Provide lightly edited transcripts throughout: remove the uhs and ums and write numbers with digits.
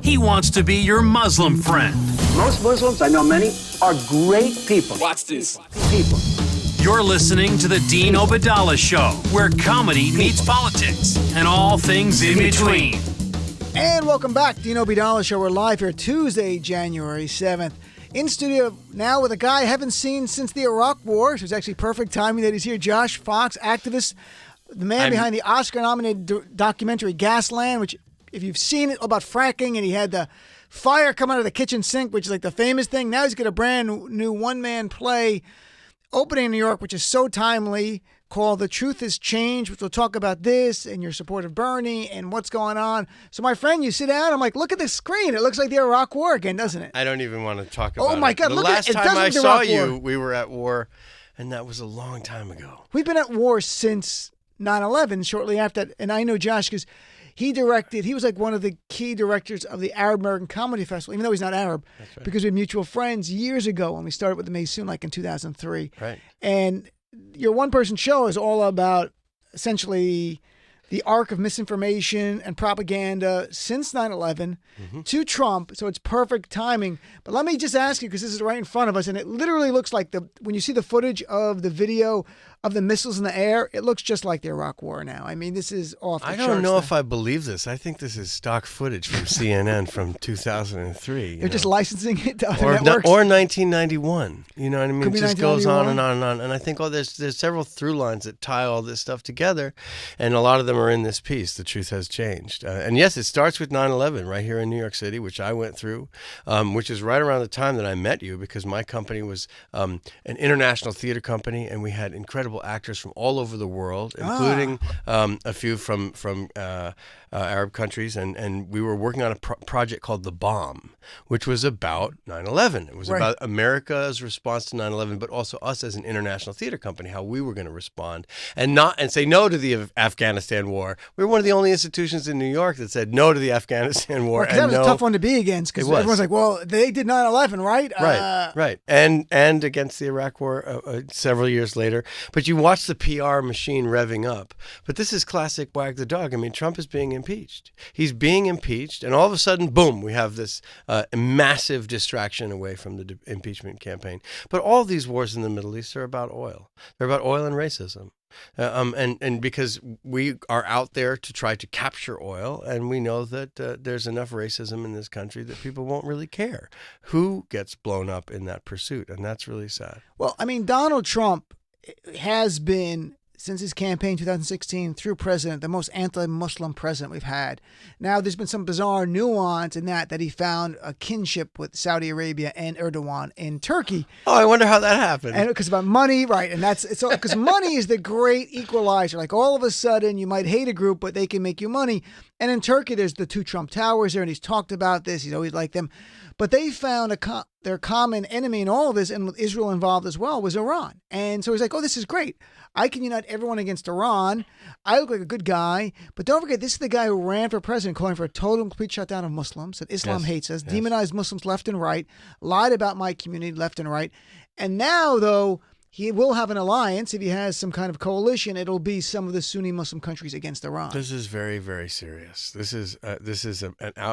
He wants to be your Muslim friend. Most Muslims, I know many, are great people. Watch this. People. You're listening to the Dean Obeidallah Show, where comedy meets politics and all things in between. And welcome back, Dean Obeidallah Show. We're live here Tuesday, January 7th. In studio now with a guy I haven't seen since the Iraq War. So it's actually perfect timing that he's here. Josh Fox, activist, the man behind the Oscar-nominated documentary Gasland, which, if you've seen it, about fracking, and he had the fire come out of the kitchen sink, which is like the famous thing. Now he's got a brand new one-man play opening in New York, which is so timely, called The Truth Has Changed, which we'll talk about this and your support of Bernie and what's going on. So, my friend, you sit down, I'm like, look at the screen. It looks like the Iraq War again, doesn't it? I don't even want to talk about it. Oh, my God. The Look last at it. time I Doesn't saw Iraq you, War. we were at war, and that was a long time ago. We've been at war since 9/11, shortly after that. And I know Josh because he was like one of the key directors of the Arab American Comedy Festival, even though he's not Arab, That's right. because we had mutual friends years ago when we started with the Maysoon, like in 2003. Right. And your one-person show is all about essentially the arc of misinformation and propaganda since 9/11 to Trump. So it's perfect timing. But let me just ask you, because this is right in front of us, and it literally looks like when you see the footage of the video of the missiles in the air, it looks just like the Iraq War now. I mean, this is off the I charts. don't know if I believe this. I think this is stock footage from CNN from 2003. They're just licensing it to other or networks. or 1991. You know what I mean? Could It be just goes on 1991. and on and on. And I think there's several through lines that tie all this stuff together, and a lot of them are in this piece. The Truth Has Changed. And yes, it starts with 9/11 right here in New York City, which I went through, which is right around the time that I met you, because my company was an international theater company, and we had incredible actors from all over the world, including a few from Arab countries, and we were working on a project called The Bomb, which was about 9/11. It was about America's response to 9/11, but also us as an international theater company, how we were going to respond and say no to the Afghanistan war. We were one of the only institutions in New York that said no to the Afghanistan war. Because that was a tough one to be against, because everyone's like, well, they did 9/11, right? Right. And against the Iraq war several years later. But you watch the PR machine revving up. But this is classic wag the dog. I mean, Trump is being impeached. He's being impeached, and all of a sudden, boom, we have this massive distraction away from the impeachment campaign. But all these wars in the Middle East are about oil. They're about oil and racism. And because we are out there to try to capture oil, and we know that there's enough racism in this country that people won't really care who gets blown up in that pursuit, and that's really sad. Well, I mean, Donald Trump has been, since his campaign 2016 through president, the most anti-Muslim president we've had. Now, there's been some bizarre nuance in that he found a kinship with Saudi Arabia and Erdogan in Turkey. Oh, I wonder how that happened. And because about money, right? And that's it's because money is the great equalizer. Like all of a sudden, you might hate a group, but they can make you money. And in Turkey, there's the two Trump towers there, and he's talked about this. He's always liked them. But they found their common enemy in all of this, and with Israel involved as well, was Iran. And so he's like, oh, this is great. I can unite everyone against Iran. I look like a good guy. But don't forget, this is the guy who ran for president, calling for a total and complete shutdown of Muslims, that Islam hates us, demonized Muslims left and right, lied about my community left and right. And now, though, he will have an alliance. If he has some kind of coalition, it'll be some of the Sunni Muslim countries against Iran. This is very, very serious. This is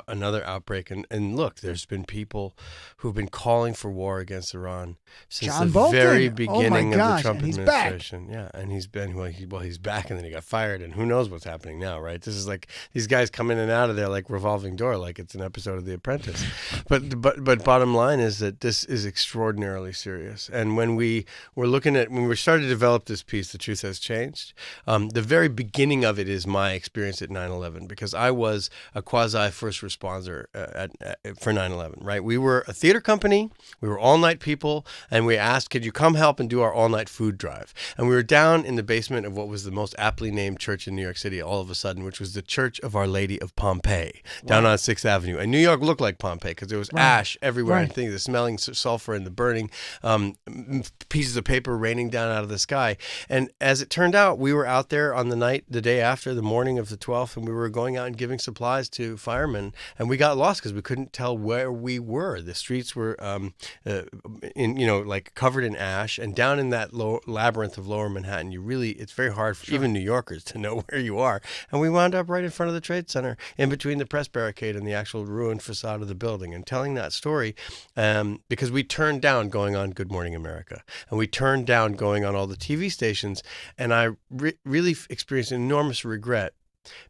another outbreak. And look, there's been people who've been calling for war against Iran since John the Bolton. very Oh beginning my of gosh, the Trump and he's administration. Yeah, and he's been he's back, and then he got fired, and who knows what's happening now, right? This is like these guys come in and out of there like revolving door, like it's an episode of The Apprentice. But bottom line is that this is extraordinarily serious. And when we started to develop this piece, The Truth Has Changed, the very beginning of it is my experience at 9/11, because I was a quasi first responder for 9/11, right? We were a theater company, we were all-night people, and we asked, could you come help and do our all-night food drive? And we were down in the basement of what was the most aptly named church in New York City all of a sudden, which was the Church of Our Lady of Pompeii, down on 6th Avenue. And New York looked like Pompeii because there was ash everywhere, and things, the smelling sulfur and the burning pieces of paper paper raining down out of the sky. And as it turned out, we were out there on the day after, the morning of the 12th, and we were going out and giving supplies to firemen, and we got lost because we couldn't tell where we were. The streets were covered in ash, and down in that labyrinth of lower Manhattan, it's very hard for even New Yorkers to know where you are. And we wound up right in front of the Trade Center, in between the press barricade and the actual ruined facade of the building, and telling that story because we turned down going on Good Morning America, and we turned down going on all the TV stations, and I really experienced enormous regret,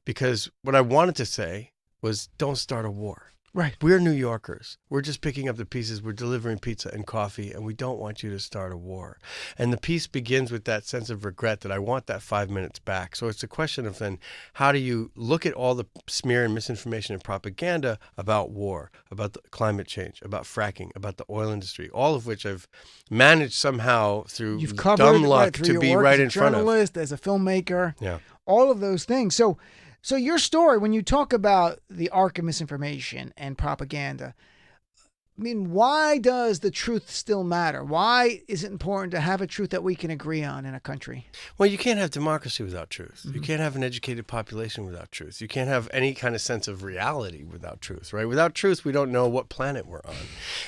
because what I wanted to say was, don't start a war. Right. We're New Yorkers. We're just picking up the pieces. We're delivering pizza and coffee, and we don't want you to start a war. And the piece begins with that sense of regret that I want that 5 minutes back. So it's a question of then, how do you look at all the smear and misinformation and propaganda about war, about the climate change, about fracking, about the oil industry, all of which I've managed somehow through You've covered dumb luck through to your be work right as a in front of. journalist, as a filmmaker, Yeah. all of those things. So your story, when you talk about the arc of misinformation and propaganda, I mean, why does the truth still matter? Why is it important to have a truth that we can agree on in a country? Well, you can't have democracy without truth. You can't have an educated population without truth. You can't have any kind of sense of reality without truth, right? Without truth, we don't know what planet we're on.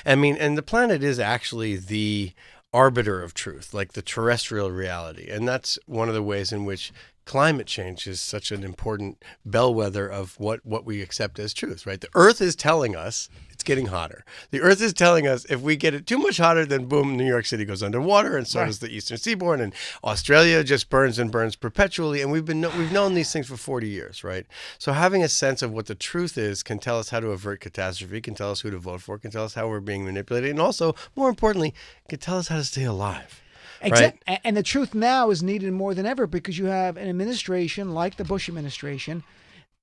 I mean, and the planet is actually the arbiter of truth, like the terrestrial reality. And that's one of the ways in which climate change is such an important bellwether of what we accept as truth, right? The Earth is telling us it's getting hotter. The Earth is telling us if we get it too much hotter, then boom, New York City goes underwater, and so does the Eastern Seaboard, and Australia just burns and burns perpetually. And we've known these things for 40 years, right? So having a sense of what the truth is can tell us how to avert catastrophe, can tell us who to vote for, can tell us how we're being manipulated, and also, more importantly, can tell us how to stay alive. Right. And the truth now is needed more than ever, because you have an administration like the Bush administration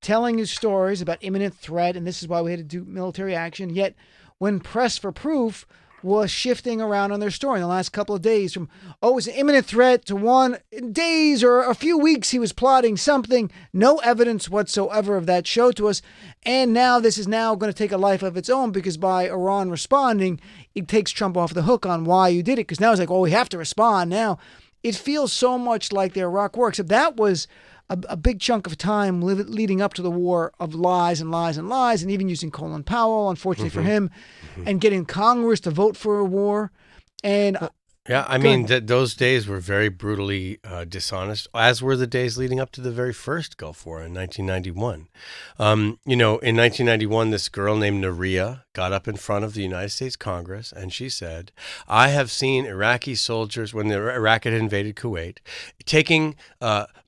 telling you stories about imminent threat, and this is why we had to do military action. Yet when pressed for proof, was shifting around on their story in the last couple of days from, it's an imminent threat, to one, in days or a few weeks he was plotting something. No evidence whatsoever of that showed to us. And now this is now going to take a life of its own, because by Iran responding, it takes Trump off the hook on why you did it. Because now it's like, we have to respond now. It feels so much like the Iraq war, except that was a big chunk of time leading up to the war of lies and lies and lies, and even using Colin Powell, unfortunately for him, and getting Congress to vote for a war. And yeah, I mean, those days were very brutally dishonest, as were the days leading up to the very first Gulf War in 1991. In 1991, this girl named Naria got up in front of the United States Congress, and she said, I have seen Iraqi soldiers, when Iraq had invaded Kuwait, taking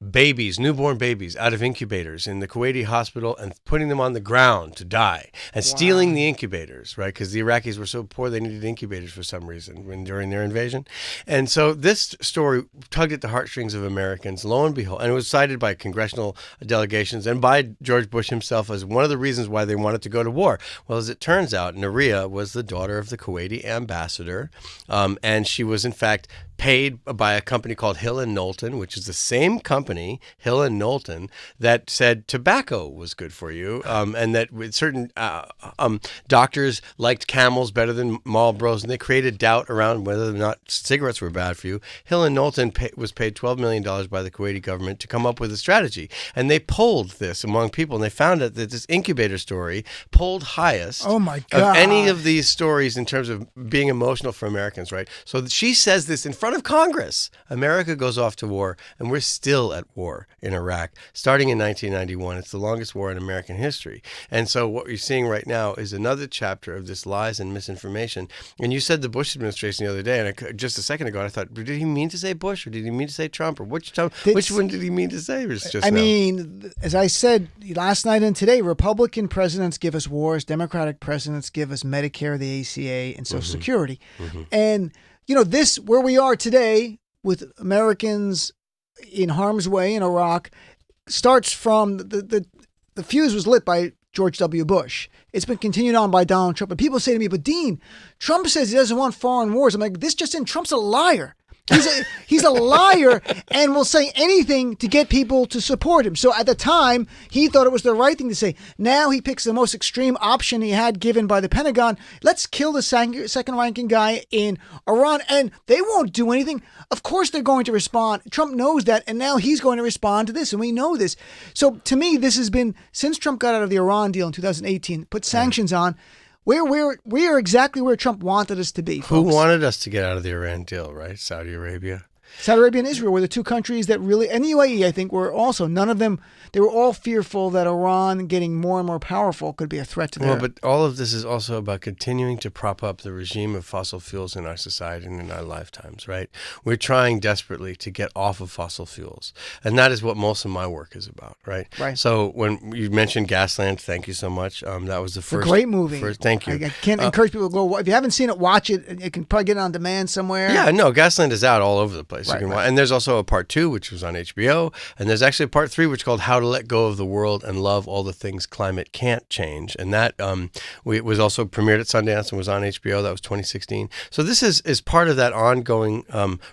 newborn babies out of incubators in the Kuwaiti hospital and putting them on the ground to die, and stealing the incubators, right? Because the Iraqis were so poor they needed incubators for some reason during their invasion. And so this story tugged at the heartstrings of Americans, lo and behold, and it was cited by congressional delegations and by George Bush himself as one of the reasons why they wanted to go to war. Well, as it turns out, Naria was the daughter of the Kuwaiti ambassador, and she was, in fact, paid by a company called Hill and Knowlton, which is the same company, Hill and Knowlton, that said tobacco was good for you, and that with certain doctors liked Camels better than Marlboros, and they created doubt around whether or not cigarettes were bad for you. Hill and Knowlton was paid $12 million by the Kuwaiti government to come up with a strategy, and they polled this among people, and they found out that this incubator story polled highest oh my God. of any of these stories in terms of being emotional for Americans, right? So she says this in front of Congress. America goes off to war, and we're still at war in Iraq, starting in 1991. It's the longest war in American history. And so what you're seeing right now is another chapter of this lies and misinformation. And you said the Bush administration the other day, and just a second ago, I thought, did he mean to say Bush, or did he mean to say Trump, or which one did he mean to say? I mean, as I said last night and today, Republican presidents give us wars, Democratic presidents give us Medicare, the ACA, and Social Security. And this, where we are today with Americans in harm's way in Iraq, starts from the fuse was lit by George W. Bush. It's been continued on by Donald Trump. And people say to me, but Dean, Trump says he doesn't want foreign wars. I'm like, this just in, Trump's a liar. He's a liar and will say anything to get people to support him. So at the time, he thought it was the right thing to say. Now he picks the most extreme option he had given by the Pentagon. Let's kill the second-ranking guy in Iran, and they won't do anything. Of course they're going to respond. Trump knows that, and now he's going to respond to this, and we know this. So to me, this has been, since Trump got out of the Iran deal in 2018, put sanctions on, we are exactly where Trump wanted us to be, folks. Who wanted us to get out of the Iran deal, right? Saudi Arabia. Saudi Arabia and Israel were the two countries that really, and the UAE, I think, were also, none of them, they were all fearful that Iran getting more and more powerful could be a threat to their... Well, but all of this is also about continuing to prop up the regime of fossil fuels in our society and in our lifetimes, right? We're trying desperately to get off of fossil fuels. And that is what most of my work is about, right? Right. So when you mentioned Gasland, thank you so much. That was the first... a great movie. Thank you. I can't encourage people to go, if you haven't seen it, watch it. You can probably get it on demand somewhere. Yeah, no, Gasland is out all over the place. Right, you can right. watch. And there's also a part 2, which was on HBO. And there's actually a part 3, which is called How to Let Go of the World and Love All the Things Climate Can't Change. And that was also premiered at Sundance and was on HBO. That was 2016. So this is part of that ongoing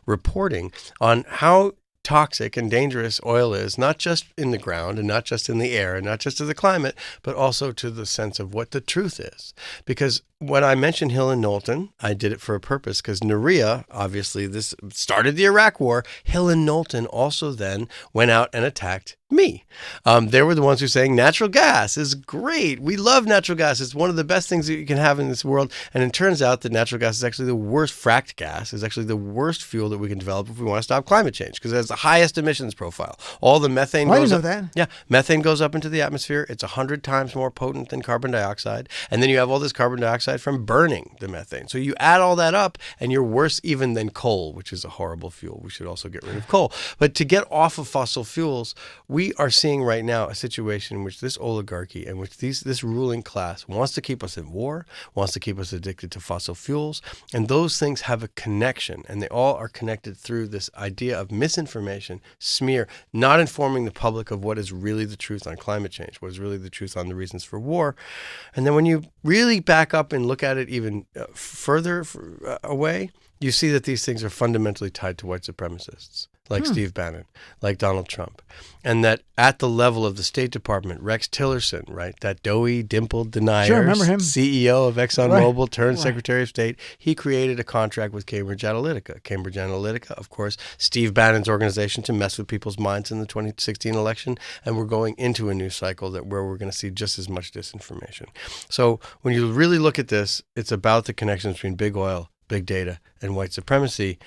reporting on how toxic and dangerous oil is, not just in the ground and not just in the air and not just to the climate, but also to the sense of what the truth is. Because when I mentioned Hill and Knowlton, I did it for a purpose because Naria, obviously, this started the Iraq War. Hill and Knowlton also then went out and attacked me. They were the ones who were saying natural gas is great. We love natural gas. It's one of the best things that you can have in this world. And it turns out that natural gas is actually the worst. Fracked gas is actually the worst fuel that we can develop if we want to stop climate change because it has the highest emissions profile. All the methane I goes didn't know up. that. Yeah, methane goes up into the atmosphere. It's 100 times more potent than carbon dioxide. And then you have all this carbon dioxide from burning the methane. So you add all that up and you're worse even than coal, which is a horrible fuel. We should also get rid of coal. But to get off of fossil fuels, we are seeing right now a situation in which this oligarchy and which this ruling class wants to keep us in war, wants to keep us addicted to fossil fuels. And those things have a connection, and they all are connected through this idea of misinformation, smear, not informing the public of what is really the truth on climate change, what is really the truth on the reasons for war. And then when you really back up and look at it even further away, you see that these things are fundamentally tied to white supremacists, like Steve Bannon, like Donald Trump. And that at the level of the State Department, Rex Tillerson, right, that doughy, dimpled denier, Sure, remember him. CEO of ExxonMobil Right. turned Right. Secretary of State, he created a contract with Cambridge Analytica. Cambridge Analytica, of course, Steve Bannon's organization to mess with people's minds in the 2016 election. And we're going into a new cycle where we're going to see just as much disinformation. So when you really look at this, it's about the connections between big oil, big data, and white supremacy,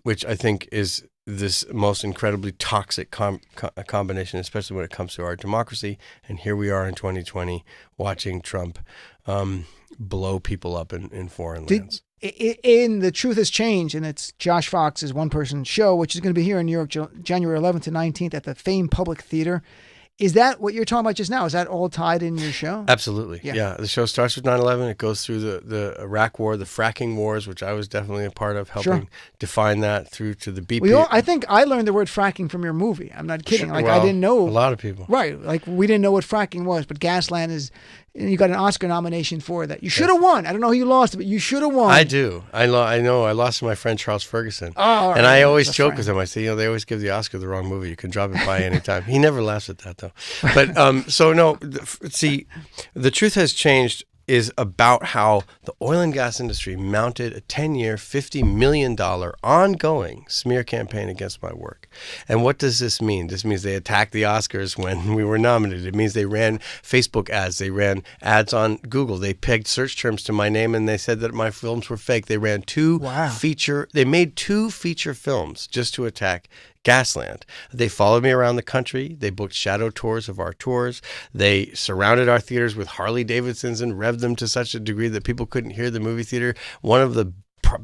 which I think is this most incredibly toxic combination, especially when it comes to our democracy. And here we are in 2020 watching Trump blow people up in foreign lands. In The Truth Has Changed, and it's Josh Fox's one-person show, which is going to be here in New York, January 11th to 19th at the famed Public Theater. Is that what you're talking about just now? Is that all tied in your show? Absolutely. Yeah. The show starts with 9/11. It goes through the Iraq War, the fracking wars, which I was definitely a part of helping define that, through to the BP. I think I learned the word fracking from your movie. I'm not kidding. Sure. Like, Well, I didn't know. A lot of people. Right. Like, we didn't know what fracking was, but Gasland is, and you got an Oscar nomination for that. You should have won. I don't know who you lost, but you should have won. I do. I know. I lost to my friend Charles Ferguson. Oh, and I always that's joke right. with him. I say, they always give the Oscar the wrong movie. You can drop it by any time. He never laughs at that, though. But see, The Truth Has Changed is about how the oil and gas industry mounted a 10-year, $50 million ongoing smear campaign against my work. And what does this mean? This means they attacked the Oscars when we were nominated. It means they ran Facebook ads. They ran ads on Google. They pegged search terms to my name, and they said that my films were fake. They ran they made 2 feature films just to attack Gasland. They followed me around the country. They booked shadow tours of our tours. They surrounded our theaters with Harley Davidsons and revved them to such a degree that people couldn't hear the movie theater. One of the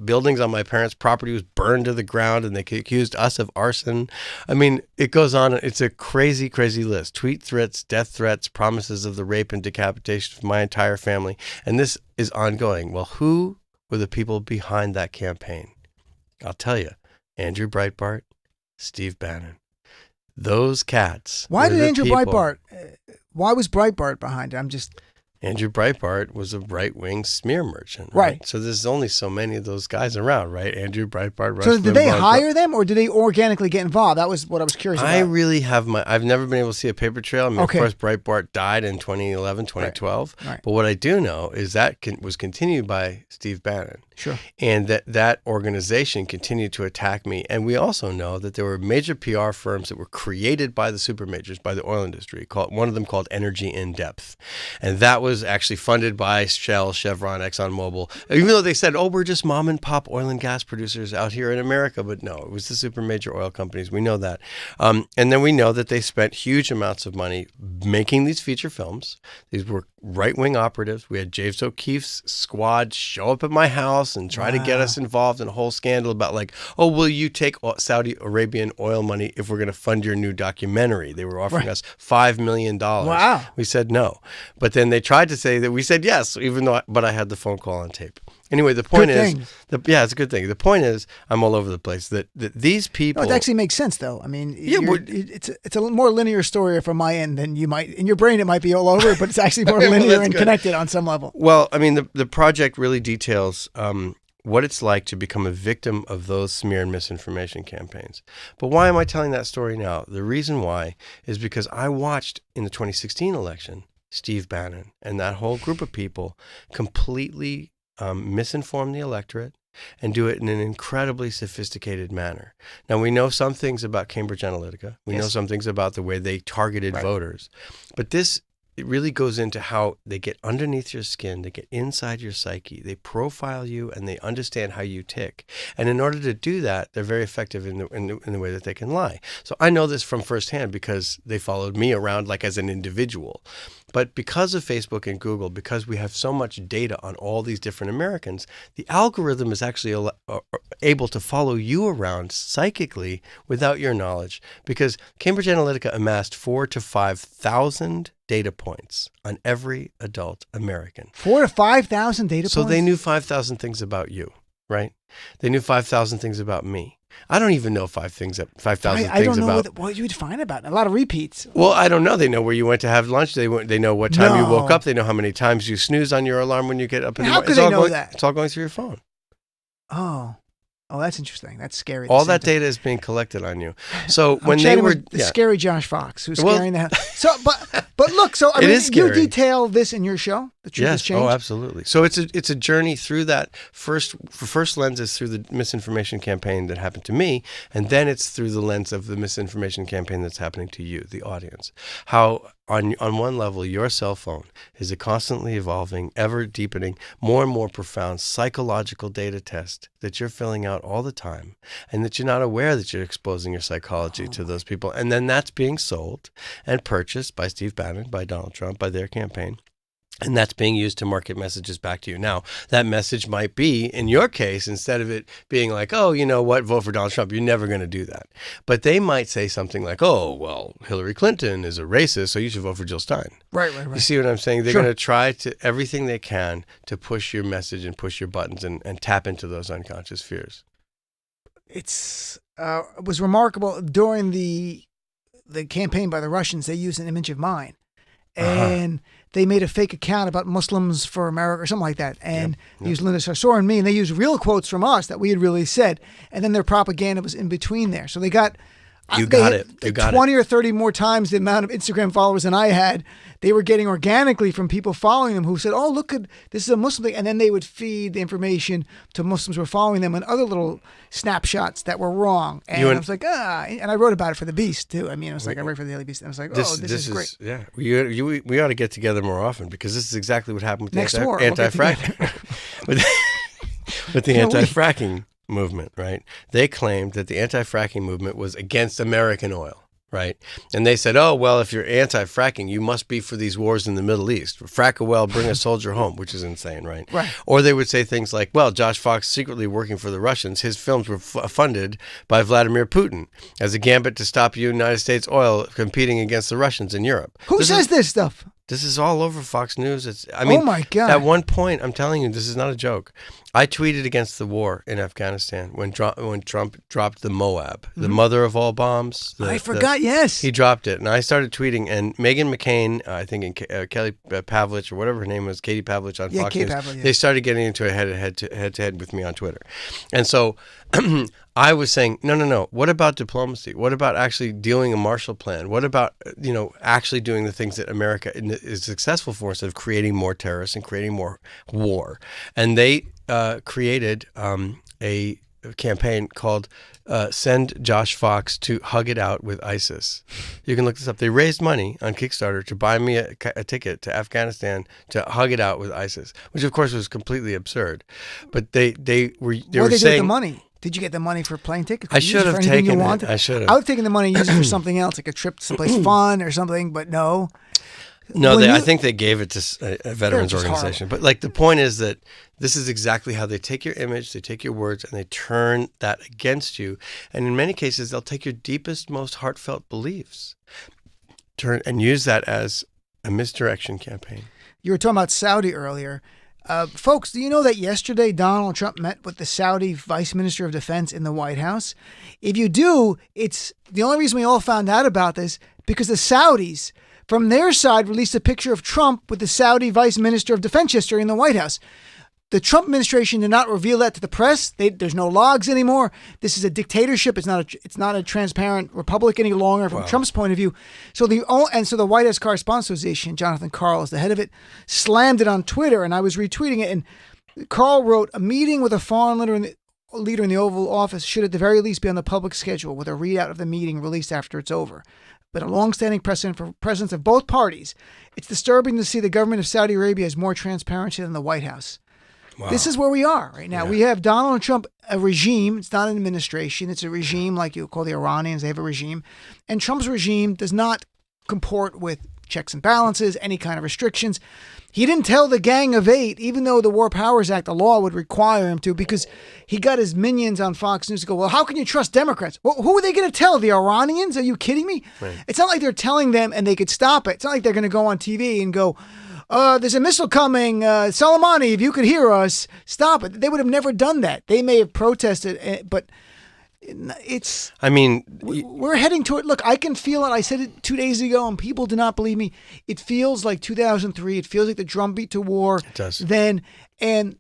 buildings on my parents' property was burned to the ground, and they accused us of arson. I mean, it goes on. It's a crazy, crazy list. Tweet threats, death threats, promises of the rape and decapitation of my entire family. And this is ongoing. Well, who were the people behind that campaign? I'll tell you. Andrew Breitbart, Steve Bannon. Those cats. Why were did the Andrew people. Breitbart? Why was Breitbart behind it? I'm just. Andrew Breitbart was a right-wing smear merchant. Right. So there's only so many of those guys around, right? Andrew Breitbart, Rush So did they Limbaugh, hire them, or did they organically get involved? That was what I was curious about. I really I've never been able to see a paper trail. I mean, Okay. of course, Breitbart died in 2011, 2012. Right. But what I do know is that was continued by Steve Bannon. Sure. And that organization continued to attack me. And we also know that there were major PR firms that were created by the super majors, by the oil industry. One of them called Energy in Depth. And that was actually funded by Shell, Chevron, ExxonMobil. Even though they said, oh, we're just mom and pop oil and gas producers out here in America. But no, it was the super major oil companies. We know that. And then we know that they spent huge amounts of money making these feature films. These were right-wing operatives. We had James O'Keefe's squad show up at my house and try to get us involved in a whole scandal about like, oh, will you take Saudi Arabian oil money if we're going to fund your new documentary? They were offering us $5 million. Wow. We said no. But then they tried to say that we said yes, even though, but I had the phone call on tape. Anyway, the point Good is, thing. yeah, it's a good thing. The point is, I'm all over the place. That these people, No, it actually makes sense, though. I mean, Yeah, it's a more linear story from my end than you might. In your brain, it might be all over, but it's actually more linear and good. connected on some level. Well, I mean, the project really details what it's like to become a victim of those smear and misinformation campaigns. But why am I telling that story now? The reason why is because I watched in the 2016 election Steve Bannon and that whole group of people completely misinform the electorate and do it in an incredibly sophisticated manner. Now, we know some things about Cambridge Analytica. We know some things about the way they targeted voters. But it really goes into how they get underneath your skin, they get inside your psyche, they profile you, and they understand how you tick. And in order to do that, they're very effective in the way that they can lie. So I know this from firsthand because they followed me around like as an individual. But because of Facebook and Google, because we have so much data on all these different Americans, the algorithm is actually able to follow you around psychically without your knowledge. Because Cambridge Analytica amassed 4,000 to 5,000 data points on every adult American. 4,000 to 5,000 data points? So they knew 5,000 things about you, right? They knew 5,000 things about me. I don't even know 5,000 things I don't know about. what you would find about it. A lot of repeats. Well, I don't know. They know where you went to have lunch. They know what time you woke up. They know how many times you snooze on your alarm when you get up in the morning. How could they know that? It's all going through your phone. Oh, that's interesting. That's scary. All that data is being collected on you. So when they chatting were with the scary Josh Fox, who's scaring the hell. So, but look. So I It mean, is you scary. detail this in your show. The truth has yes, changed. oh, absolutely. So it's a journey through that first lens is through the misinformation campaign that happened to me, and then it's through the lens of the misinformation campaign that's happening to you, the audience. How on one level, your cell phone is a constantly evolving, ever deepening, more and more profound psychological data test that you're filling out all the time, and that you're not aware that you're exposing your psychology to those people, and then that's being sold and purchased by Steve Bannon, by Donald Trump, by their campaign. And that's being used to market messages back to you. Now, that message might be, in your case, instead of it being like, oh, you know what, vote for Donald Trump, you're never going to do that. But they might say something like, oh, well, Hillary Clinton is a racist, so you should vote for Jill Stein. Right. You see what I'm saying? They're Sure. going to try to everything they can to push your message and push your buttons and tap into those unconscious fears. It was remarkable during the campaign by the Russians. They used an image of mine, and they made a fake account about Muslims for America or something like that, and they used Linda Sarsour and me, and they used real quotes from us that we had really said, and then their propaganda was in between there. So they got. You got it. 20 or 30 more times the amount of Instagram followers than I had. They were getting organically from people following them who said, oh, look, this is a Muslim thing. And then they would feed the information to Muslims who were following them and other little snapshots that were wrong. And I was like, and I wrote about it for The Beast, too. I mean, it was like, I wrote for the Daily Beast. And I was like, this is great. Yeah, we ought to get together more often because this is exactly what happened with Next the war, we'll get anti-fracking. with the anti-fracking movement, right? They claimed that the anti-fracking movement was against American oil, right? And they said, oh, well, if you're anti-fracking, you must be for these wars in the Middle East. Frack a well, bring a soldier home, which is insane, right? Right. Or they would say things like, well, Josh Fox secretly working for the Russians, his films were funded by Vladimir Putin as a gambit to stop United States oil competing against the Russians in Europe. Who says this stuff? This is all over Fox News. Oh my God. At one point, I'm telling you, this is not a joke. I tweeted against the war in Afghanistan when Trump dropped the Moab, the mother of all bombs. I forgot, yes. He dropped it, and I started tweeting, and Meghan McCain, I think, and Kelly Pavlich, or whatever her name was, Katie Pavlich on Fox News, Pavlich, yeah. They started getting into a head-to-head with me on Twitter. And so I was saying, no, what about diplomacy? What about actually dealing a Marshall Plan? What about, actually doing the things that America is successful for instead of creating more terrorists and creating more war? And they created a campaign called Send Josh Fox to Hug It Out with ISIS. You can look this up. They raised money on Kickstarter to buy me a ticket to Afghanistan to hug it out with ISIS, which of course was completely absurd. But they were What did they do with the money? Did you get the money for plane tickets? I should have taken it. I should have. I would have taken the money and used it for something else, like a trip to someplace fun or something, but no. No, I think they gave it to a veterans organization. But like the point is that this is exactly how they take your image, they take your words, and they turn that against you. And in many cases, they'll take your deepest, most heartfelt beliefs, and use that as a misdirection campaign. You were talking about Saudi earlier. Folks, do you know that yesterday Donald Trump met with the Saudi Vice Minister of Defense in the White House? If you do, it's the only reason we all found out about this because the Saudis, from their side, released a picture of Trump with the Saudi Vice Minister of Defense yesterday in the White House. The Trump administration did not reveal that to the press. There's no logs anymore. This is a dictatorship. It's not a transparent republic any longer from Trump's point of view. So the White House Correspondents Association, Jonathan Karl is the head of it, slammed it on Twitter, and I was retweeting it. And Karl wrote, a meeting with a foreign leader in the Oval Office should at the very least be on the public schedule with a readout of the meeting released after it's over. But a long-standing precedent for presidents of both parties. It's disturbing to see the government of Saudi Arabia has more transparency than the White House. Wow. This is where we are right now. Yeah. We have Donald Trump, a regime. It's not an administration. It's a regime like you call the Iranians. They have a regime. And Trump's regime does not comport with checks and balances, any kind of restrictions. He didn't tell the Gang of Eight, even though the War Powers Act, the law would require him to, because he got his minions on Fox News to go, well, how can you trust Democrats? Well, who are they going to tell? The Iranians? Are you kidding me? Right. It's not like they're telling them and they could stop it. It's not like they're going to go on TV and go, there's a missile coming. Soleimani, if you could hear us, stop it. They would have never done that. They may have protested, but it's... I mean... We're heading toward... Look, I can feel it. I said it 2 days ago, and people did not believe me. It feels like 2003. It feels like the drumbeat to war. It does. Then, and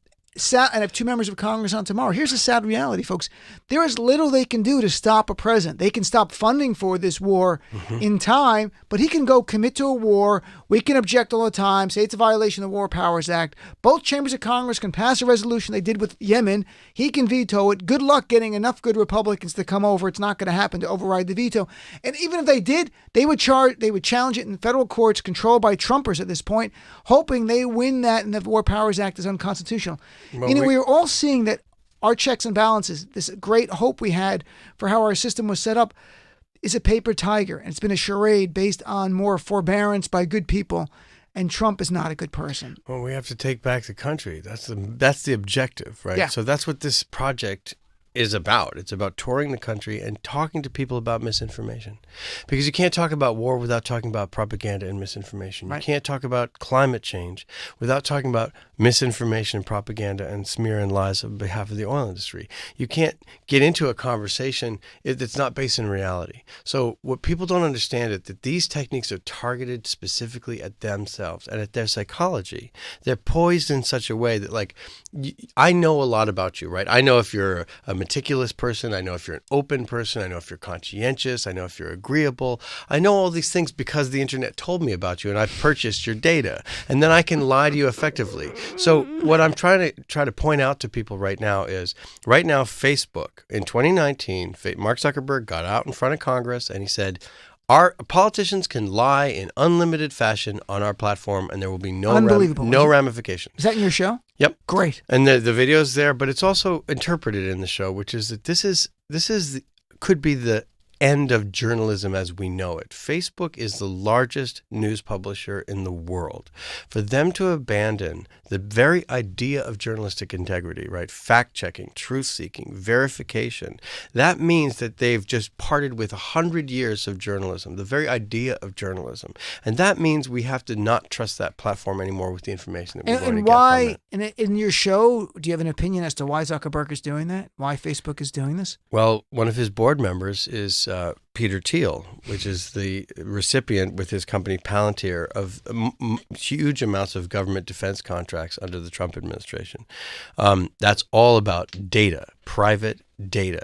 I have two members of Congress on tomorrow. Here's a sad reality, folks. There is little they can do to stop a president. They can stop funding for this war in time, but he can go commit to a war. We can object all the time, say it's a violation of the War Powers Act. Both chambers of Congress can pass a resolution they did with Yemen. He can veto it. Good luck getting enough good Republicans to come over. It's not going to happen to override the veto. And even if they did, they would challenge it in federal courts controlled by Trumpers at this point, hoping they win that and the War Powers Act is unconstitutional. Well, we are all seeing that our checks and balances, this great hope we had for how our system was set up, is a paper tiger. And it's been a charade based on more forbearance by good people. And Trump is not a good person. Well, we have to take back the country. That's the objective, right? Yeah. So that's what this project is about. It's about touring the country and talking to people about misinformation. Because you can't talk about war without talking about propaganda and misinformation. Right. You can't talk about climate change without talking about misinformation and propaganda and smear and lies on behalf of the oil industry. You can't get into a conversation that's not based in reality. So what people don't understand is that these techniques are targeted specifically at themselves and at their psychology. They're poised in such a way that, like, I know a lot about you, right? I know if you're a meticulous person. I know if you're an open person. I know if you're conscientious. I know if you're agreeable. I know all these things because the internet told me about you and I've purchased your data. And then I can lie to you effectively. So what I'm trying to point out to people right now is, right now, Facebook, in 2019, Mark Zuckerberg got out in front of Congress and he said, our politicians can lie in unlimited fashion on our platform, and there will be no ramifications. Is that in your show? Yep. Great. And the video's there, but it's also interpreted in the show, which is that this could be the end of journalism as we know it. Facebook is the largest news publisher in the world. For them to abandon the very idea of journalistic integrity, right? Fact-checking, truth-seeking, verification, that means that they've just parted with 100 years of journalism, the very idea of journalism. And that means we have to not trust that platform anymore with the information that we're going to get from it. And in your show, do you have an opinion as to why Zuckerberg is doing that? Why Facebook is doing this? Well, one of his board members is Peter Thiel, which is the recipient with his company Palantir of huge amounts of government defense contracts under the Trump administration. That's all about data, private data.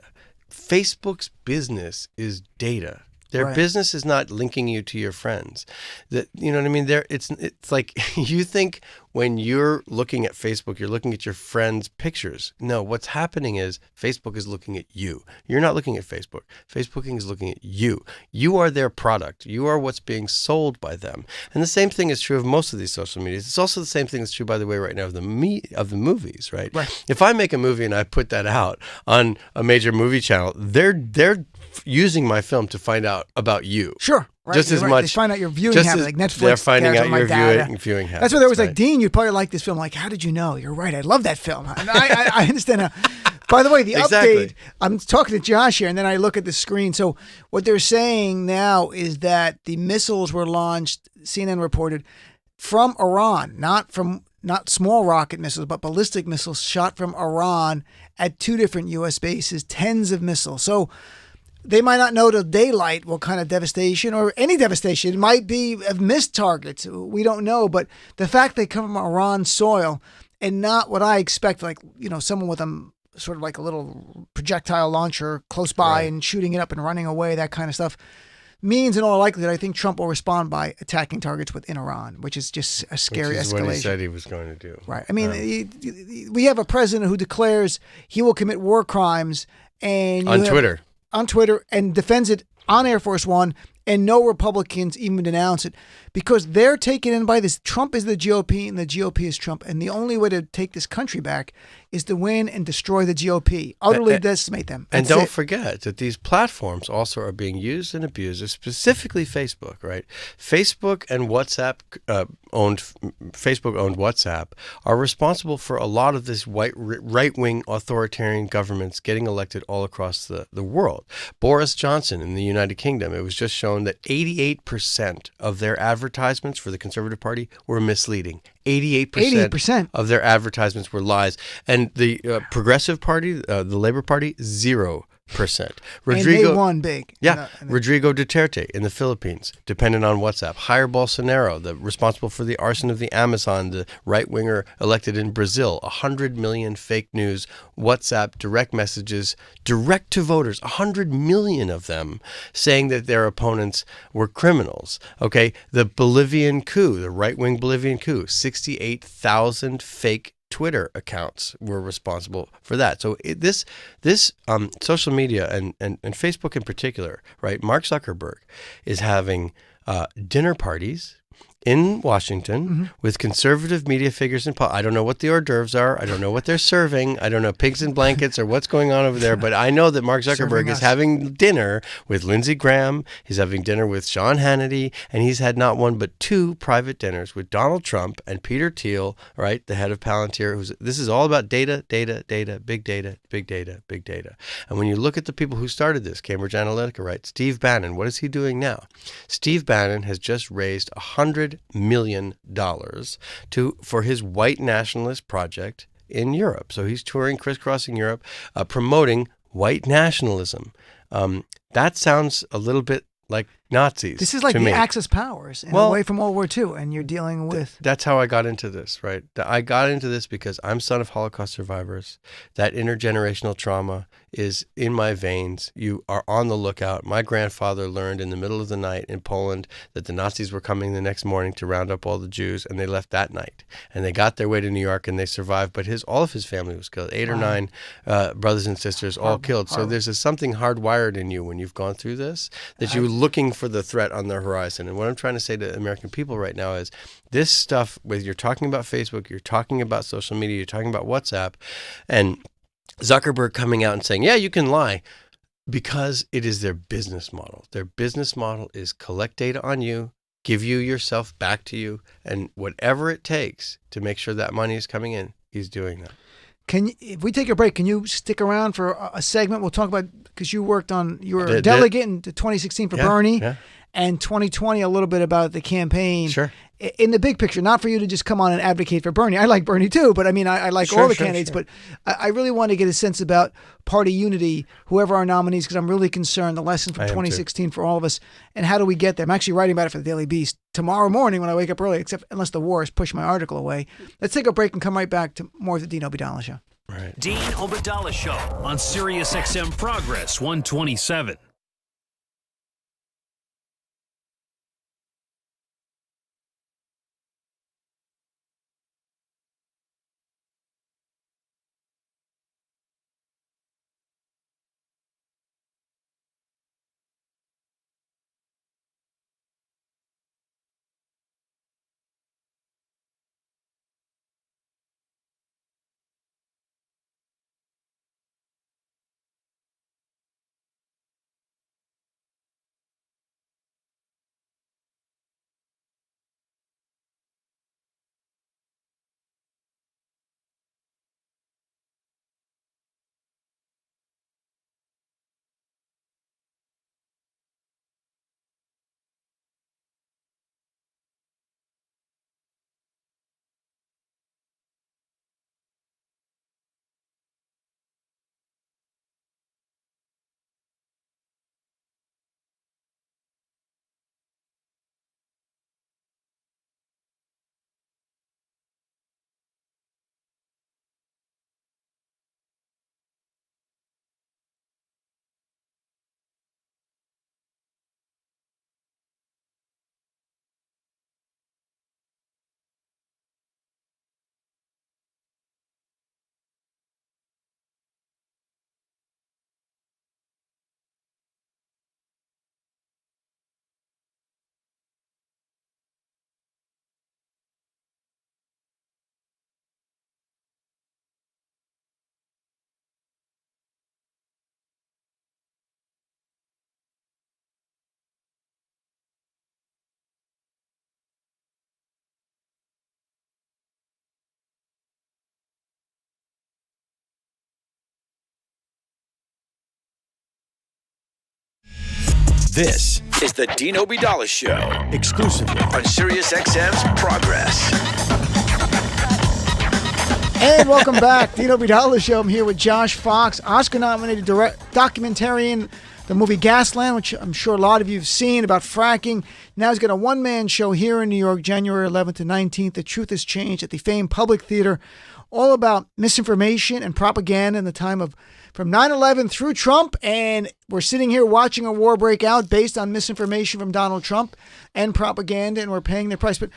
Facebook's business is data. Their business is not linking you to your friends. You know what I mean? It's like you think when you're looking at Facebook, you're looking at your friends' pictures. No, what's happening is Facebook is looking at you. You're not looking at Facebook. Facebook is looking at you. You are their product. You are what's being sold by them. And the same thing is true of most of these social medias. It's also the same thing that's true, by the way, right now of the movies, right? If I make a movie and I put that out on a major movie channel, they're using my film to find out about you. Sure. Right. Just as right. much. They find out your viewing habits, like Netflix. They're finding out your viewing habits. That's why there was like, Dean, you'd probably like this film. Like, how did you know? You're right. I love that film. And I understand how. By the way, the update, I'm talking to Josh here, and then I look at the screen. So what they're saying now is that the missiles were launched, CNN reported, from Iran, not small rocket missiles, but ballistic missiles shot from Iran at 2 different U.S. bases, tens of missiles. So they might not know till daylight what kind of devastation or any devastation. It might be of missed targets. We don't know. But the fact they come from Iran soil and not what I expect, like, someone with sort of like a little projectile launcher close by and shooting it up and running away, that kind of stuff, means in all likelihood, I think Trump will respond by attacking targets within Iran, which is just a scary escalation. Which is what he said he was going to do. Right. I mean, we have a president who declares he will commit war crimes and on Twitter, and defends it on Air Force One, and no Republicans even denounce it because they're taken in by this. Trump is the GOP and the GOP is Trump. And the only way to take this country back is to win and destroy the GOP, utterly decimate them. And don't forget that these platforms also are being used and abused, specifically Facebook, right? Facebook and WhatsApp Facebook-owned WhatsApp are responsible for a lot of this right-wing authoritarian governments getting elected all across the world. Boris Johnson in the United Kingdom, it was just shown that 88% of their advertisements for the Conservative Party were misleading. 88% of their advertisements were lies. And the Progressive Party, the Labour Party, 0%. And they won big. Yeah. Rodrigo Duterte in the Philippines, dependent on WhatsApp. Jair Bolsonaro, responsible for the arson of the Amazon, the right-winger elected in Brazil. 100 million fake news WhatsApp direct messages direct to voters. 100 million of them saying that their opponents were criminals. Okay. The Bolivian coup, the right-wing Bolivian coup, 68,000 fake Twitter accounts were responsible for that. So this social media and Facebook in particular, right? Mark Zuckerberg is having dinner parties in Washington with conservative media figures and I don't know what the hors d'oeuvres are. I don't know what they're serving. I don't know pigs in blankets or what's going on over there. But I know that Mark Zuckerberg is having dinner with Lindsey Graham. He's having dinner with Sean Hannity. And he's had not one but 2 private dinners with Donald Trump and Peter Thiel, right, the head of Palantir. This is all about data, big data, big data. And when you look at the people who started this, Cambridge Analytica, right, Steve Bannon, what is he doing now? Steve Bannon has just raised $100 million for his white nationalist project in Europe. So he's touring, crisscrossing Europe, promoting white nationalism. That sounds a little bit like Nazis. This is like the Axis powers in a way from World War II, and you're dealing with... That's how I got into this, right? I got into this because I'm son of Holocaust survivors. That intergenerational trauma is in my veins. You are on the lookout. My grandfather learned in the middle of the night in Poland that the Nazis were coming the next morning to round up all the Jews, and they left that night. And they got their way to New York, and they survived, but all of his family was killed. 8 or 9 brothers and sisters all killed. So there's something hardwired in you when you've gone through this, that you're looking for the threat on the horizon. And what I'm trying to say to American people right now is this stuff, whether you're talking about Facebook, you're talking about social media, you're talking about WhatsApp, and Zuckerberg coming out and saying, yeah, you can lie. Because it is their business model. Their business model is collect data on you, give you yourself back to you, and whatever it takes to make sure that money is coming in, he's doing that. If we take a break, can you stick around for a segment? We'll talk about, because you were a delegate in 2016 for Bernie, and 2020 a little bit about the campaign. Sure. In the big picture, not for you to just come on and advocate for Bernie. I like Bernie too, but I mean, I like all the candidates, but I really want to get a sense about party unity, whoever our nominees, because I'm really concerned, the lesson from 2016 for all of us, and how do we get there? I'm actually writing about it for the Daily Beast tomorrow morning when I wake up early, except unless the war has pushed my article away. Let's take a break and come right back to more of the Dean Obeidallah Show. Right. Dean Obeidallah Show on Sirius XM Progress 127. This is the Dean Obeidallah Show, exclusively on Sirius XM's Progress. And welcome back, Dean Obeidallah Show. I'm here with Josh Fox, Oscar-nominated documentarian, the movie Gasland, which I'm sure a lot of you have seen, about fracking. Now he's got a one-man show here in New York, January 11th to 19th. The Truth Has Changed at the famed Public Theater, all about misinformation and propaganda in the time of from 9/11 through Trump. And we're sitting here watching a war break out based on misinformation from Donald Trump and propaganda, and we're paying the price. But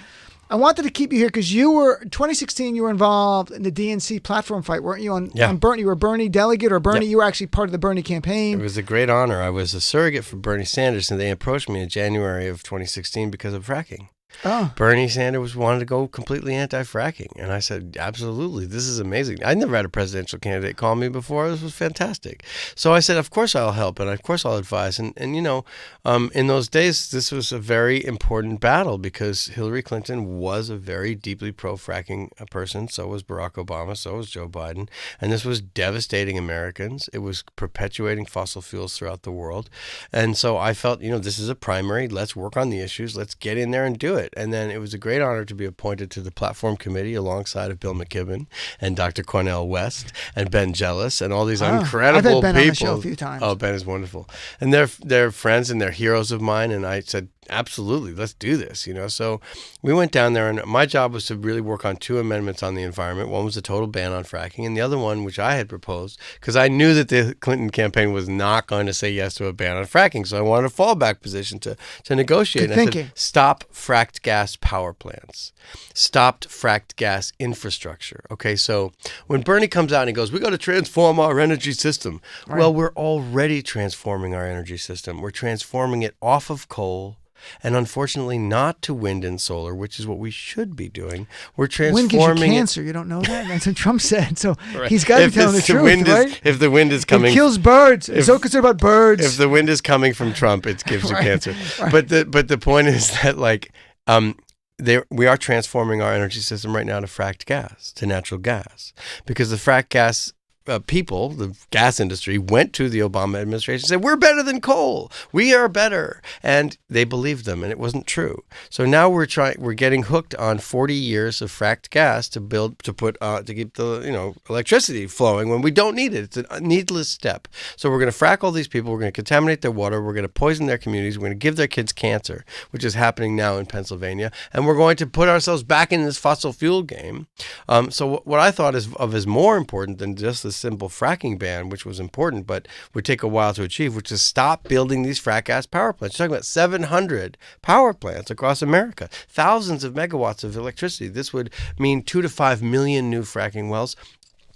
I wanted to keep you here because you were, in 2016, you were involved in the DNC platform fight, weren't you? On Bernie, you were a Bernie delegate, or Bernie, you were actually part of the Bernie campaign. It was a great honor. I was a surrogate for Bernie Sanders, and they approached me in January of 2016 because of fracking. Oh. Bernie Sanders wanted to go completely anti-fracking. And I said, absolutely, this is amazing. I never had a presidential candidate call me before. This was fantastic. So I said, of course I'll help, and of course I'll advise. And you know, in those days, this was a very important battle because Hillary Clinton was a very deeply pro-fracking person. So was Barack Obama. So was Joe Biden. And this was devastating Americans. It was perpetuating fossil fuels throughout the world. And so I felt, you know, this is a primary. Let's work on the issues. Let's get in there and do it. And then it was a great honor to be appointed to the platform committee alongside of Bill McKibben and Dr. Cornel West and Ben Jealous and all these incredible I've had Ben people. on the show a few times. Oh, Ben is wonderful. And they're friends and they're heroes of mine. And I said, absolutely, let's do this, you know. So we went down there, and my job was to really work on two amendments on the environment. One was a total ban on fracking, and the other one, which I had proposed, because I knew that the Clinton campaign was not going to say yes to a ban on fracking, so I wanted a fallback position to negotiate. Good thinking. I said, stop fracked gas power plants. Stopped fracked gas infrastructure. Okay, so when Bernie comes out and he goes, we got to transform our energy system. Right. Well, we're already transforming our energy system. We're transforming it off of coal, And unfortunately, not to wind and solar, which is what we should be doing. We're Wind transforming gives you cancer. You don't know that? That's what Trump said. So Right. he's got to be telling the truth, right? If the wind is coming, It kills birds. I'm so concerned about birds. if the wind is coming from Trump, it gives you cancer. Right. But the point is that we are transforming our energy system right now to fracked gas, to natural gas, because the fracked gas people, the gas industry, went to the Obama administration and said, we're better than coal. We are better. And they believed them, and it wasn't true. So now we're getting hooked on 40 years of fracked gas to keep the electricity flowing when we don't need it. It's a needless step. So we're going to frack all these people. We're going to contaminate their water. We're going to poison their communities. We're going to give their kids cancer, which is happening now in Pennsylvania. And we're going to put ourselves back in this fossil fuel game. So what I thought is more important than just the simple fracking ban, which was important, but would take a while to achieve, which is stop building these frack gas power plants. You're talking about 700 power plants across America, thousands of megawatts of electricity. This would mean 2 to 5 million new fracking wells,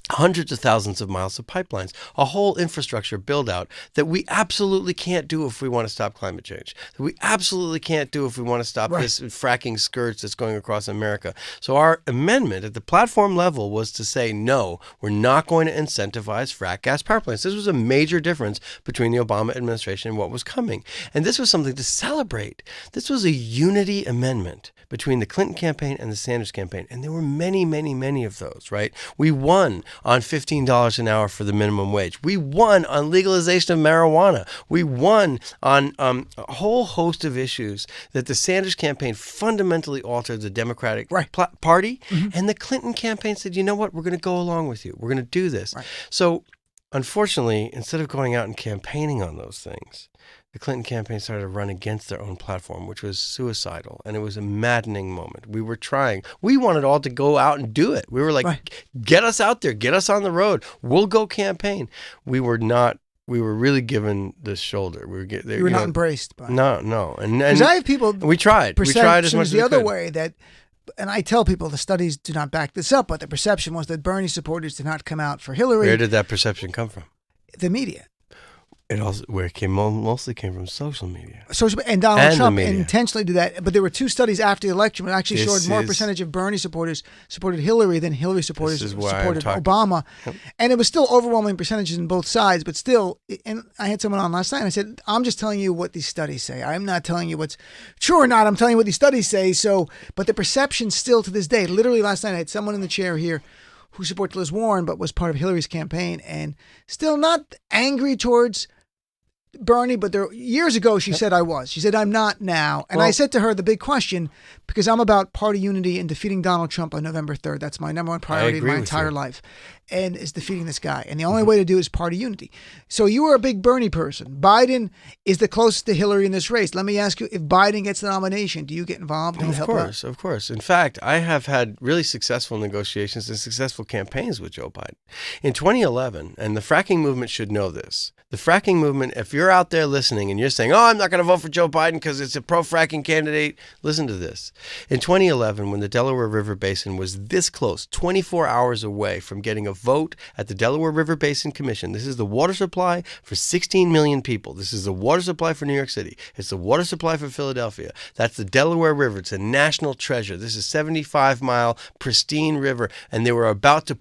hundreds of thousands of miles of pipelines, a whole infrastructure build out that we absolutely can't do if we want to stop climate change, that we absolutely can't do if we want to stop this fracking scourge that's going across America. So our amendment at the platform level was to say, no, we're not going to incentivize frack gas power plants. This was a major difference between the Obama administration and what was coming. And this was something to celebrate. This was a unity amendment between the Clinton campaign and the Sanders campaign. And there were many, many, many of those, right? We won on $15 an hour for the minimum wage. We won on legalization of marijuana. We won on a whole host of issues that the Sanders campaign fundamentally altered the Democratic Party. Mm-hmm. And the Clinton campaign said, you know what, we're going to go along with you. We're going to do this. Right. So unfortunately, instead of going out and campaigning on those things, the Clinton campaign started to run against their own platform, which was suicidal. And it was a maddening moment. We were trying. We wanted all to go out and do it. We were like, get us out there. Get us on the road. We'll go campaign. We were not. We were really given the shoulder. We were not embraced by it. No. And I have people. We tried. We tried as much as we could. The other way that. And I tell people the studies do not back this up, but the perception was that Bernie supporters did not come out for Hillary. Where did that perception come from? The media. Mostly came from social media. And Donald Trump intentionally did that. But there were two studies after the election that actually showed more percentage of Bernie supporters supported Hillary than Hillary supporters supported Obama. Yep. And it was still overwhelming percentages in both sides. But still, and I had someone on last night and I said, I'm just telling you what these studies say. I'm not telling you what's true or not. I'm telling you what these studies say. But the perception still to this day, literally last night I had someone in the chair here who supported Liz Warren but was part of Hillary's campaign and still not angry towards Bernie, but years ago she said I was. She said I'm not now. And I said to her the big question, because I'm about party unity and defeating Donald Trump on November 3rd. That's my number one priority in my entire life, and is defeating this guy. And the only way to do it is party unity. So you are a big Bernie person. Biden is the closest to Hillary in this race. Let me ask you, if Biden gets the nomination, do you get involved and help out? Of course. In fact, I have had really successful negotiations and successful campaigns with Joe Biden. In 2011, and the fracking movement should know this, the fracking movement, if you're out there listening and you're saying, I'm not going to vote for Joe Biden because it's a pro-fracking candidate, listen to this. In 2011, when the Delaware River Basin was this close, 24 hours away from getting a vote at the Delaware River Basin Commission, this is the water supply for 16 million people. This is the water supply for New York City. It's the water supply for Philadelphia. That's the Delaware River. It's a national treasure. This is a 75-mile pristine river, and they were about to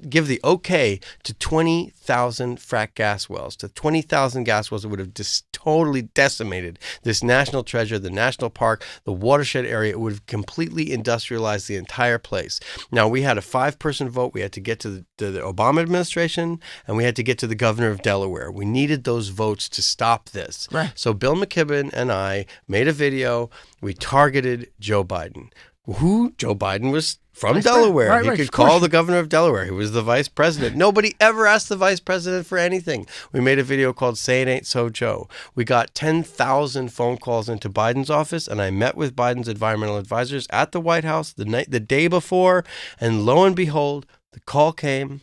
give the okay to 20,000 frack gas wells, to 20,000 gas wells that would have totally decimated this national treasure, the national park, the watershed area. It would have completely industrialized the entire place. Now, we had a 5-person vote. We had to get to the Obama administration, and we had to get to the governor of Delaware. We needed those votes to stop this. Right. So Bill McKibben and I made a video. We targeted Joe Biden. Joe Biden was from Delaware. He could call the governor of Delaware. He was the vice president. Nobody ever asked the vice president for anything. We made a video called Say It Ain't So Joe. We got 10,000 phone calls into Biden's office, and I met with Biden's environmental advisors at the White House the day before, and lo and behold, the call came.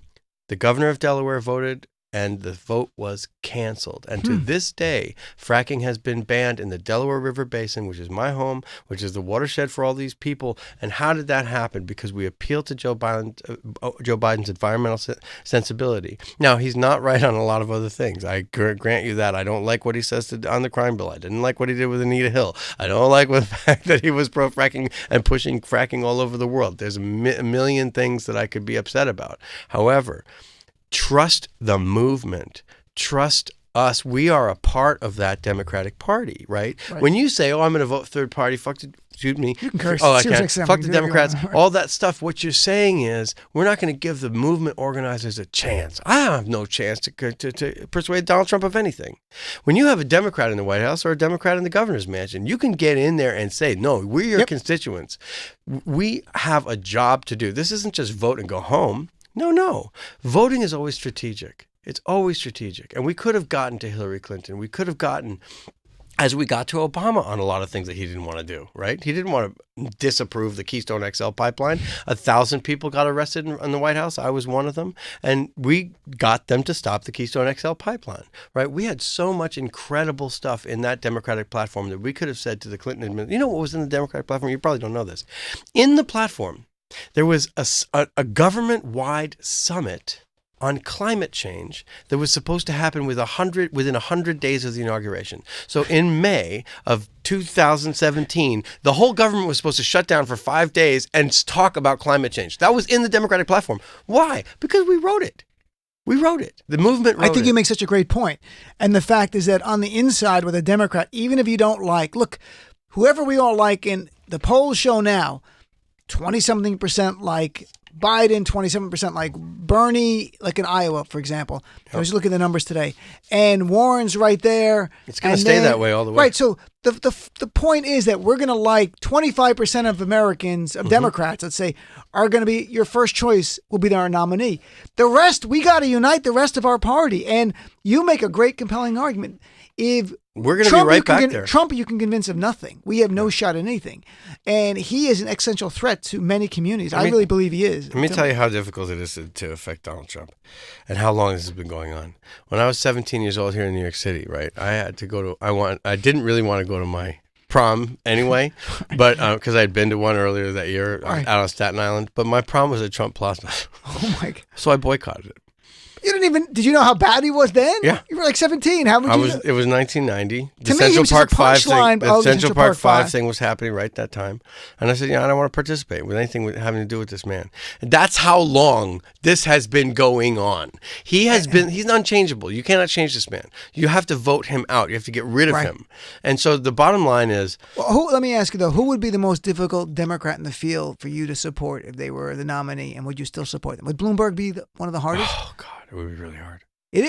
The governor of Delaware voted, and the vote was canceled. And to this day, fracking has been banned in the Delaware River Basin, which is my home, which is the watershed for all these people. And how did that happen? Because we appealed to Joe Biden's environmental sensibility. Now, he's not right on a lot of other things. I grant you that. I don't like what he says on the crime bill. I didn't like what he did with Anita Hill. I don't like the fact that he was pro-fracking and pushing fracking all over the world. There's a million things that I could be upset about. However, trust the movement. Trust us. We are a part of that Democratic Party, right? When you say, "Oh, I'm going to vote third party," excuse me. You can curse. Oh, I can't. XM, Fuck the Democrats. All that stuff. What you're saying is, we're not going to give the movement organizers a chance. I have no chance to persuade Donald Trump of anything. When you have a Democrat in the White House or a Democrat in the governor's mansion, you can get in there and say, "No, we're your constituents. We have a job to do. This isn't just vote and go home." No. Voting is always strategic. It's always strategic. And we could have gotten to Hillary Clinton. We could have gotten, as we got to Obama, on a lot of things that he didn't want to do, right? He didn't want to disapprove the Keystone XL pipeline. 1,000 people got arrested in the White House. I was one of them. And we got them to stop the Keystone XL pipeline, right? We had so much incredible stuff in that Democratic platform that we could have said to the Clinton administration. You know what was in the Democratic platform? You probably don't know this. In the platform, there was a government-wide summit on climate change that was supposed to happen within 100 days of the inauguration. So in May of 2017, the whole government was supposed to shut down for 5 days and talk about climate change. That was in the Democratic platform. Why? Because we wrote it. We wrote it. The movement wrote it. I think you make such a great point. And the fact is that on the inside with a Democrat, even if you don't like, look, whoever we all like, and the polls show now, 20-something% like Biden, 27% like Bernie, like in Iowa, for example. I was looking at the numbers today. And Warren's right there. It's going to stay that way all the way. Right. So the point is that we're going to like 25% of Americans, of Democrats, let's say, are going to be, your first choice will be our nominee. The rest, we got to unite the rest of our party. And you make a great, compelling argument. If we're going to be right back there. Trump, you can convince of nothing. We have no shot at anything. And he is an existential threat to many communities. I really believe he is. Let me tell you how difficult it is to affect Donald Trump and how long this has been going on. When I was 17 years old here in New York City, right, I had to go to, I didn't really want to go to my prom anyway, but because I had been to one earlier that year out on Staten Island, but my prom was at Trump Plaza. Oh my God. So I boycotted it. You didn't even, did you know how bad he was then? Yeah. You were like 17. How would you know? It was 1990. To me, he was just a punchline. The Central Park 5 thing was happening right at that time. And I said, I don't want to participate with anything having to do with this man. And that's how long this has been going on. He's unchangeable. You cannot change this man. You have to vote him out. You have to get rid of him. And so the bottom line is... Well, let me ask you, though, who would be the most difficult Democrat in the field for you to support if they were the nominee? And would you still support them? Would Bloomberg be one of the hardest? Oh, God. It would be really hard. He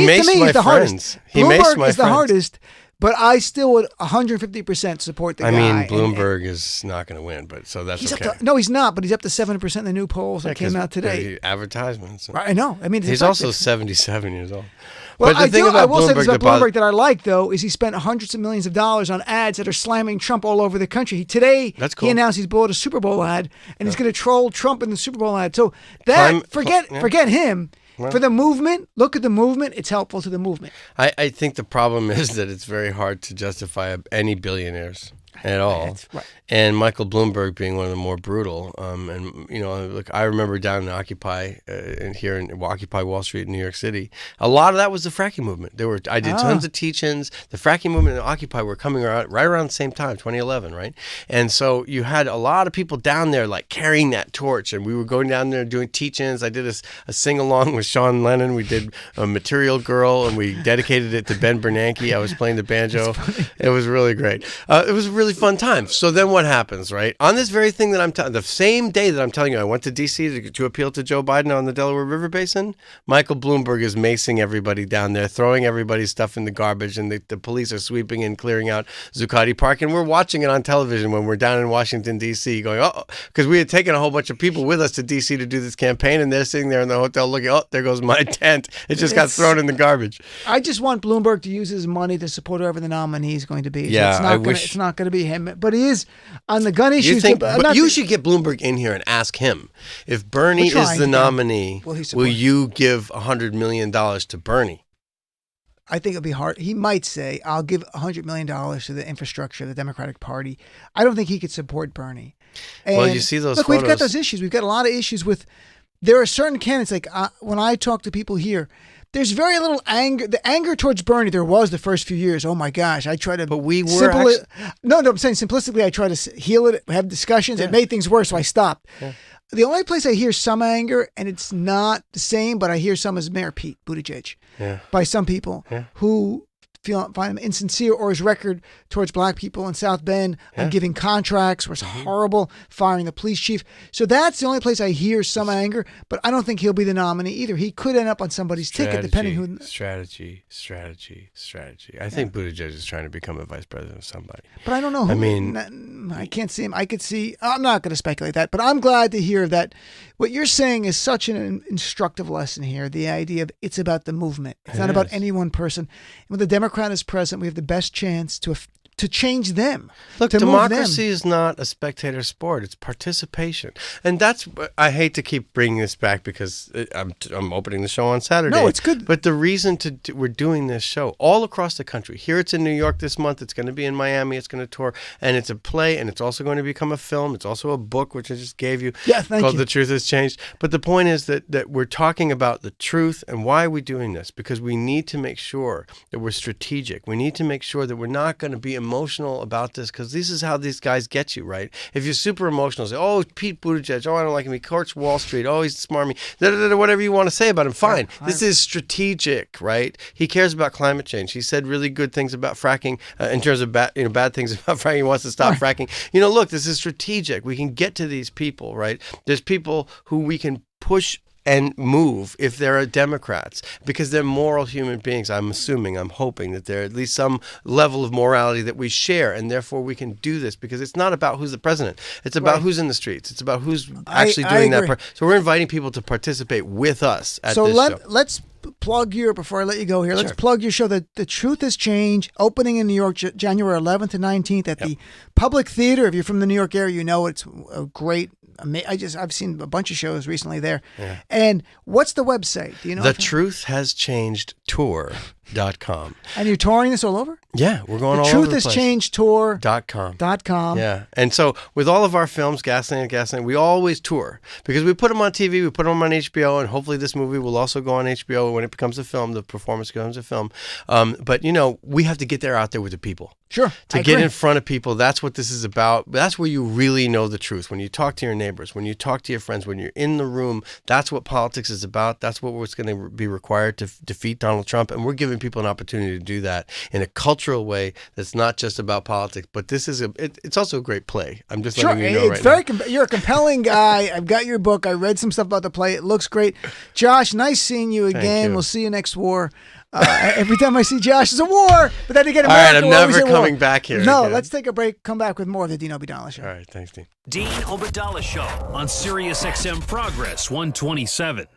makes to me, he's the hardest. Bloomberg is the hardest, but I still would 150% support the guy. I mean, Bloomberg is not going to win, but so that's okay. No, he's not, but he's up to 7% in the new polls that came out today. Advertisements. I know. I mean, he's also 77 years old. Well, I will say this about Bloomberg that I like, though, is he spent hundreds of millions of dollars on ads that are slamming Trump all over the country. Today, he announced he's bought a Super Bowl ad, and he's going to troll Trump in the Super Bowl ad. So forget him. Well, for the movement, look at the movement. It's helpful to the movement. I think the problem is that it's very hard to justify any billionaires at all. Right. And Michael Bloomberg being one of the more brutal. And, look, I remember down in Occupy, Occupy Wall Street in New York City, a lot of that was the fracking movement. I did tons of teach-ins. The fracking movement and Occupy were coming right around the same time, 2011, right? And so you had a lot of people down there, like, carrying that torch. And we were going down there doing teach-ins. I did a sing-along with Sean Lennon. We did a Material Girl, and we dedicated it to Ben Bernanke. I was playing the banjo. It was really great. It was a really fun time. So then what happens, right? On this very thing that I'm telling, the same day that I'm telling you, I went to D.C. to appeal to Joe Biden on the Delaware River Basin, Michael Bloomberg is macing everybody down there, throwing everybody's stuff in the garbage, and the police are sweeping and clearing out Zuccotti Park, and we're watching it on television when we're down in Washington, D.C., going, oh, because we had taken a whole bunch of people with us to D.C. to do this campaign, and they're sitting there in the hotel looking, oh, there goes my tent. It just got thrown in the garbage. I just want Bloomberg to use his money to support whoever the nominee is going to be. Yeah, It's not going to be him. But he is on the gun issues. But you should get Bloomberg in here and ask him if Bernie is the nominee. Will you give $100 million to Bernie? I think it'll be hard. He might say, "I'll give $100 million to the infrastructure of the Democratic Party." I don't think he could support Bernie. And well, you see those. Look, photos. we've got those issues. We've got a lot of issues with. There are certain candidates, like when I talk to people here, there's very little anger. The anger towards Bernie there was the first few years. Oh my gosh, I try to. But we were. No, I'm saying simplistically, I try to heal it, have discussions. It made things worse, so I stopped. Yeah. The only place I hear some anger, and it's not the same, but I hear some is Mayor Pete Buttigieg by some people who find him insincere, or his record towards black people in South Bend on giving contracts was horrible, firing the police chief. So that's the only place I hear some anger, but I don't think he'll be the nominee either. He could end up on somebody's ticket, depending who. Strategy. I think Buttigieg is trying to become a vice president of somebody. But I don't know who. I mean, I can't see him. I could see, I'm not going to speculate that, but I'm glad to hear that what you're saying is such an instructive lesson here. The idea of it's about the movement. It's not about any one person. And when the Democrat is president, we have the best chance to change them. Look, democracy is not a spectator sport. It's participation. And that's, I hate to keep bringing this back because I'm opening the show on Saturday. No, it's good. But the reason we're doing this show all across the country. Here it's in New York this month. It's going to be in Miami. It's going to tour. And it's a play, and it's also going to become a film. It's also a book, which I just gave you. Yeah, thank called you. The Truth Has Changed. But the point is that we're talking about the truth. And why are we doing this? Because we need to make sure that we're strategic. We need to make sure that we're not going to be emotional about this, because this is how these guys get you, right? If you're super emotional, say, "Oh, Pete Buttigieg, oh, I don't like him, he courts Wall Street, oh, he's smarmy," whatever you want to say about him, fine. This is strategic, right? He cares about climate change. He said really good things about fracking in terms of bad things about fracking. He wants to stop fracking. Look, this is strategic. We can get to these people, right? There's people who we can push and move if they're Democrats, because they're moral human beings. I'm hoping that there are at least some level of morality that we share, and therefore we can do this, because it's not about who's the president. It's about who's in the streets. It's about who's actually doing that. So we're inviting people to participate with us at this show. Let's plug before I let you go here, let's plug your show, The Truth Has Changed, opening in New York January 11th and 19th at the Public Theater. If you're from the New York area, you know it's a great. I've seen a bunch of shows recently there. Yeah. And what's the website? Do you know? TheTruthHasChangedTour.com. And you're touring this all over? Yeah, we're going all over the place. TheTruthHasChangedTour.com. Yeah. And so with all of our films, Gaslight, we always tour, because we put them on TV, we put them on HBO, and hopefully this movie will also go on HBO when it becomes a film, the performance becomes a film. But we have to get out there with the people. Sure. To get in front of people, that's what this is about. That's where you really know the truth. When you talk to your neighbors, when you talk to your friends, when you're in the room, that's what politics is about. That's what was going to be required to defeat Donald Trump. And we're giving people an opportunity to do that in a cultural way that's not just about politics. But this is it's also a great play. I'm just letting you know right now. You're a compelling guy. I've got your book. I read some stuff about the play. It looks great. Josh, nice seeing you again. Thank you. We'll see you next war. Every time I see Josh, it's a war. But then again, all right, I'm never coming back here. No, again. Let's take a break. Come back with more of the Dean Obeidallah Show. All right, thanks, Dean. Dean Obeidallah Show on Sirius XM Progress 127.